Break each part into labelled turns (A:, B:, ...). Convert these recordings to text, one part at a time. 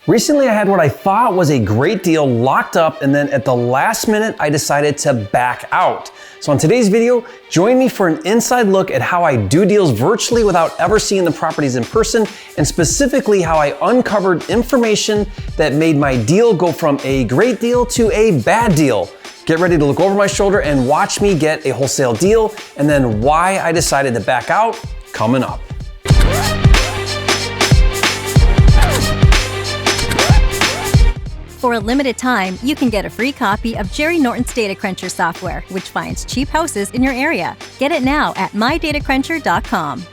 A: Recently, I had what I thought was a great deal locked up, and then at the last minute, I decided to back out. So in today's video, join me for an inside look at how I do deals virtually without ever seeing the properties in person, and specifically how I uncovered information that made my deal go from a great deal to a bad deal. Get ready to look over my shoulder and watch me get a wholesale deal, and then why I decided to back out, coming up.
B: For a limited time, you can get a free copy of Jerry Norton's Data Cruncher software, which finds cheap houses in your area. Get it now at mydatacruncher.com.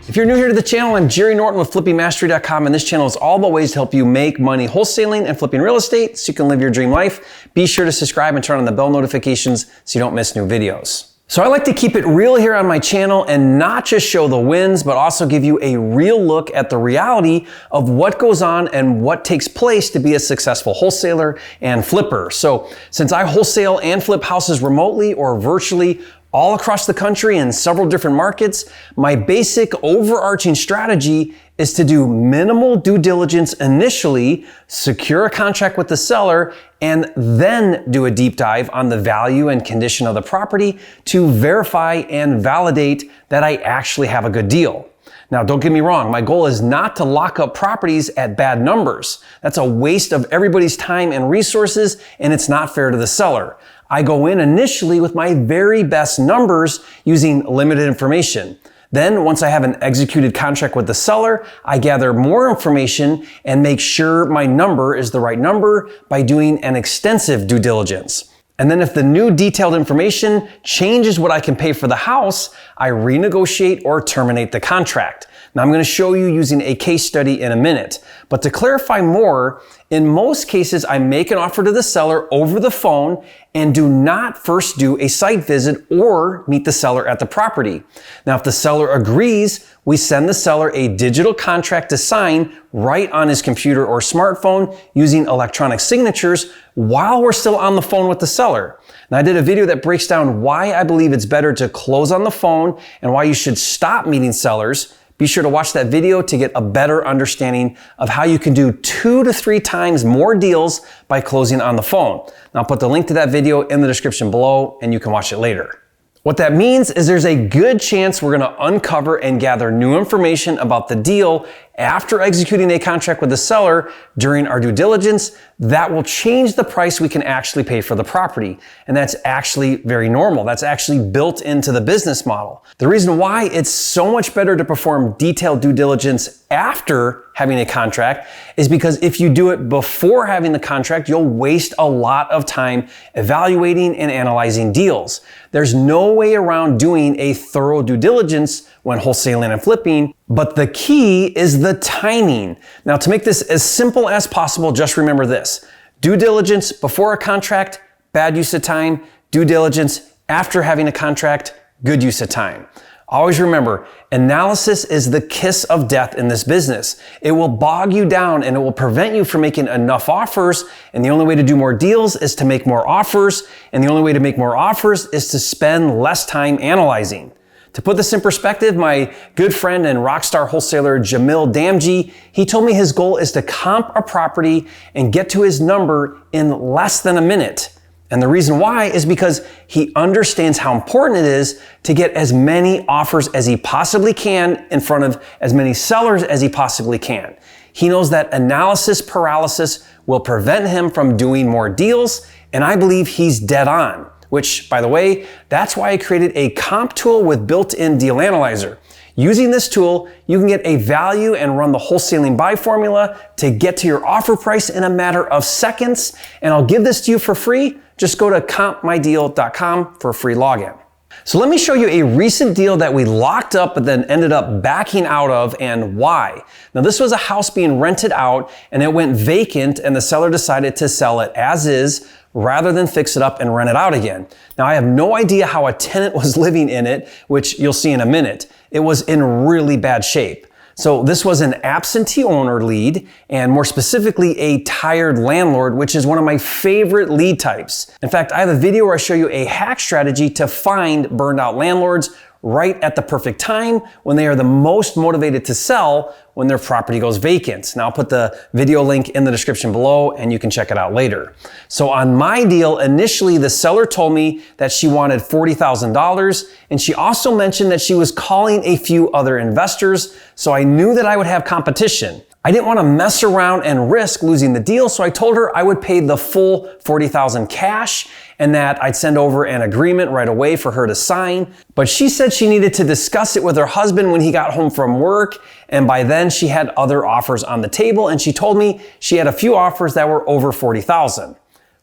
A: If you're new here to the channel, I'm Jerry Norton with FlippingMastery.com, and this channel is all about ways to help you make money wholesaling and flipping real estate so you can live your dream life. Be sure to subscribe and turn on the bell notifications so you don't miss new videos. So I like to keep it real here on my channel and not just show the wins, but also give you a real look at the reality of what goes on and what takes place to be a successful wholesaler and flipper. So since I wholesale and flip houses remotely or virtually all across the country in several different markets, my basic overarching strategy is to do minimal due diligence initially, secure a contract with the seller, and then do a deep dive on the value and condition of the property to verify and validate that I actually have a good deal. Now, don't get me wrong, my goal is not to lock up properties at bad numbers. That's a waste of everybody's time and resources, and it's not fair to the seller. I go in initially with my very best numbers using limited information. Then, once I have an executed contract with the seller, I gather more information and make sure my number is the right number by doing an extensive due diligence. And then if the new detailed information changes what I can pay for the house, I renegotiate or terminate the contract. Now I'm going to show you using a case study in a minute. But to clarify more, in most cases, I make an offer to the seller over the phone and do not first do a site visit or meet the seller at the property. Now, if the seller agrees, we send the seller a digital contract to sign right on his computer or smartphone using electronic signatures while we're still on the phone with the seller. Now, I did a video that breaks down why I believe it's better to close on the phone and why you should stop meeting sellers. Be sure to watch that video to get a better understanding of how you can do 2 to 3 times more deals by closing on the phone. Now, I'll put the link to that video in the description below and you can watch it later. What that means is there's a good chance we're going to uncover and gather new information about the deal after executing a contract with the seller during our due diligence that will change the price we can actually pay for the property. And that's actually very normal. That's actually built into the business model. The reason why it's so much better to perform detailed due diligence after having a contract is because if you do it before having the contract, you'll waste a lot of time evaluating and analyzing deals. There's no way around doing a thorough due diligence when wholesaling and flipping, but the key is the timing. Now, to make this as simple as possible, just remember this. Due diligence before a contract, bad use of time. Due diligence after having a contract, good use of time. Always remember, analysis is the kiss of death in this business. It will bog you down and it will prevent you from making enough offers. And the only way to do more deals is to make more offers. And the only way to make more offers is to spend less time analyzing. To put this in perspective, my good friend and rockstar wholesaler Jamil Damji, he told me his goal is to comp a property and get to his number in less than a minute. And the reason why is because he understands how important it is to get as many offers as he possibly can in front of as many sellers as he possibly can. He knows that analysis paralysis will prevent him from doing more deals, and I believe he's dead on. Which, by the way, that's why I created a comp tool with built-in deal analyzer. Using this tool, you can get a value and run the wholesaling buy formula to get to your offer price in a matter of seconds. And I'll give this to you for free. Just go to compmydeal.com for a free login. So let me show you a recent deal that we locked up but then ended up backing out of and why. Now, this was a house being rented out and it went vacant and the seller decided to sell it as is rather than fix it up and rent it out again. Now, I have no idea how a tenant was living in it, which you'll see in a minute. It was in really bad shape. So this was an absentee owner lead, and more specifically, a tired landlord, which is one of my favorite lead types. In fact, I have a video where I show you a hack strategy to find burned out landlords right at the perfect time when they are the most motivated to sell when their property goes vacant. Now I'll put the video link in the description below and you can check it out later. So on my deal, initially the seller told me that she wanted $40,000, and she also mentioned that she was calling a few other investors, so I knew that I would have competition. I didn't want to mess around and risk losing the deal, so I told her I would pay the full $40,000 cash and that I'd send over an agreement right away for her to sign. But she said she needed to discuss it with her husband when he got home from work, and by then she had other offers on the table, and she told me she had a few offers that were over $40,000.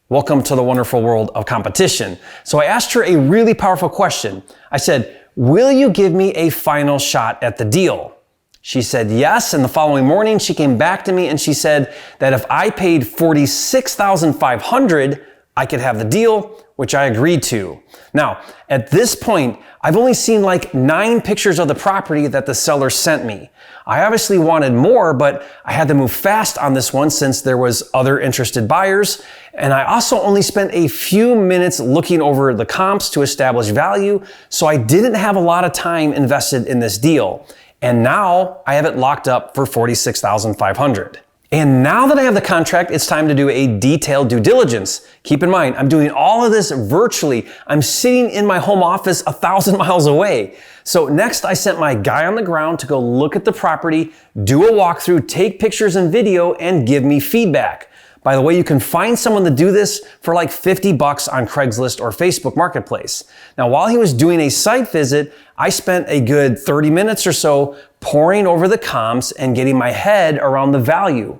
A: Welcome to the wonderful world of competition. So I asked her a really powerful question. I said, "Will you give me a final shot at the deal?" She said yes, and the following morning she came back to me and she said that if I paid $46,500, I could have the deal, which I agreed to. Now, at this point, I've only seen like 9 pictures of the property that the seller sent me. I obviously wanted more, but I had to move fast on this one since there was other interested buyers. And I also only spent a few minutes looking over the comps to establish value, so I didn't have a lot of time invested in this deal. And now I have it locked up for $46,500. And now that I have the contract, it's time to do a detailed due diligence. Keep in mind, I'm doing all of this virtually. I'm sitting in my home office 1,000 miles away. So next I sent my guy on the ground to go look at the property, do a walkthrough, take pictures and video, and give me feedback. By the way, you can find someone to do this for like $50 on Craigslist or Facebook Marketplace. Now, while he was doing a site visit, I spent a good 30 minutes or so poring over the comps and getting my head around the value.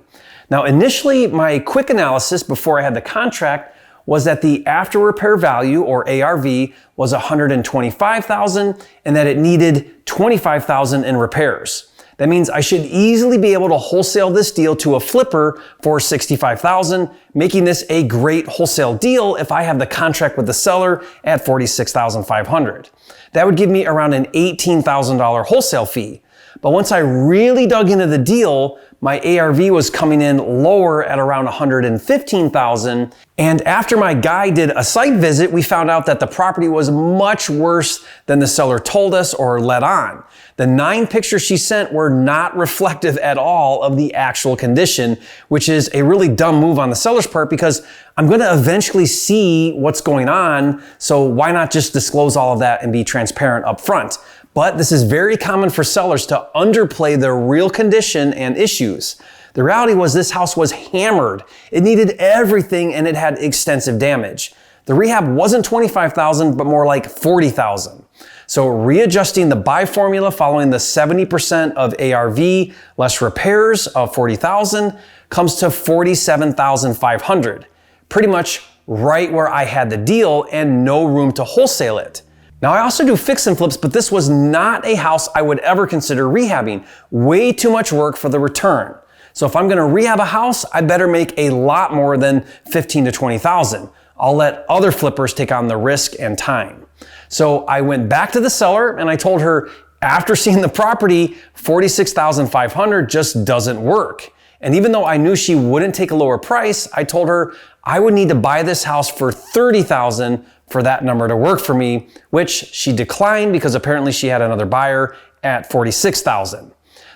A: Now, initially, my quick analysis before I had the contract was that the after repair value, or ARV, was $125,000 and that it needed $25,000 in repairs. That means I should easily be able to wholesale this deal to a flipper for $65,000, making this a great wholesale deal if I have the contract with the seller at $46,500. That would give me around an $18,000 wholesale fee. But once I really dug into the deal, my ARV was coming in lower at around $115,000. And after my guy did a site visit, we found out that the property was much worse than the seller told us or let on. The 9 pictures she sent were not reflective at all of the actual condition, which is a really dumb move on the seller's part because I'm going to eventually see what's going on. So why not just disclose all of that and be transparent up front? But this is very common for sellers to underplay the real condition and issues. The reality was this house was hammered. It needed everything and it had extensive damage. The rehab wasn't $25,000, but more like $40,000. So readjusting the buy formula following the 70% of ARV less repairs of $40,000 comes to $47,500. Pretty much right where I had the deal and no room to wholesale it. Now I also do fix and flips, but this was not a house I would ever consider rehabbing. Way too much work for the return. So if I'm gonna rehab a house, I better make a lot more than $15,000 to $20,000. I'll let other flippers take on the risk and time. So I went back to the seller and I told her, after seeing the property, $46,500 just doesn't work. And even though I knew she wouldn't take a lower price, I told her I would need to buy this house for $30,000 for that number to work for me, which she declined because apparently she had another buyer at $46,000.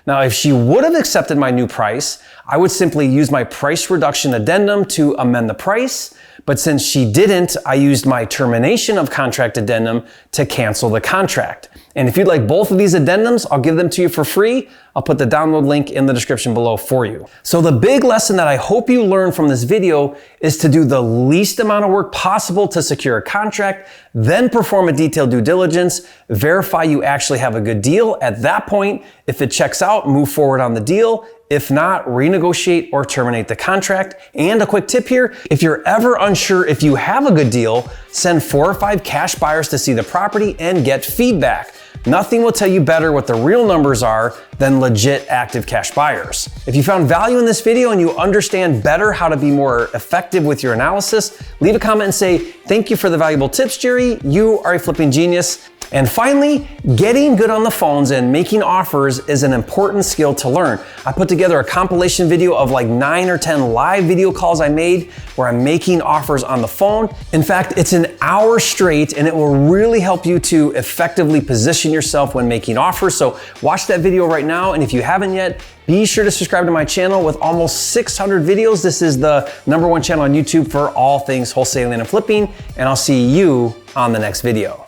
A: Now, if she would have accepted my new price, I would simply use my price reduction addendum to amend the price. But since she didn't, I used my termination of contract addendum to cancel the contract. And if you'd like both of these addendums, I'll give them to you for free. I'll put the download link in the description below for you. So the big lesson that I hope you learn from this video is to do the least amount of work possible to secure a contract, then perform a detailed due diligence, verify you actually have a good deal. At that point, if it checks out, move forward on the deal. If not, renegotiate or terminate the contract. And a quick tip here, if you're ever unsure if you have a good deal, send 4 or 5 cash buyers to see the property and get feedback. Nothing will tell you better what the real numbers are than legit active cash buyers. If you found value in this video and you understand better how to be more effective with your analysis, leave a comment and say, "Thank you for the valuable tips, Jerry. You are a flipping genius." And finally, getting good on the phones and making offers is an important skill to learn. I put together a compilation video of like 9 or 10 live video calls I made where I'm making offers on the phone. In fact, it's an hour straight and it will really help you to effectively position yourself when making offers. So watch that video right now. And if you haven't yet, be sure to subscribe to my channel with almost 600 videos. This is the #1 channel on YouTube for all things wholesaling and flipping. And I'll see you on the next video.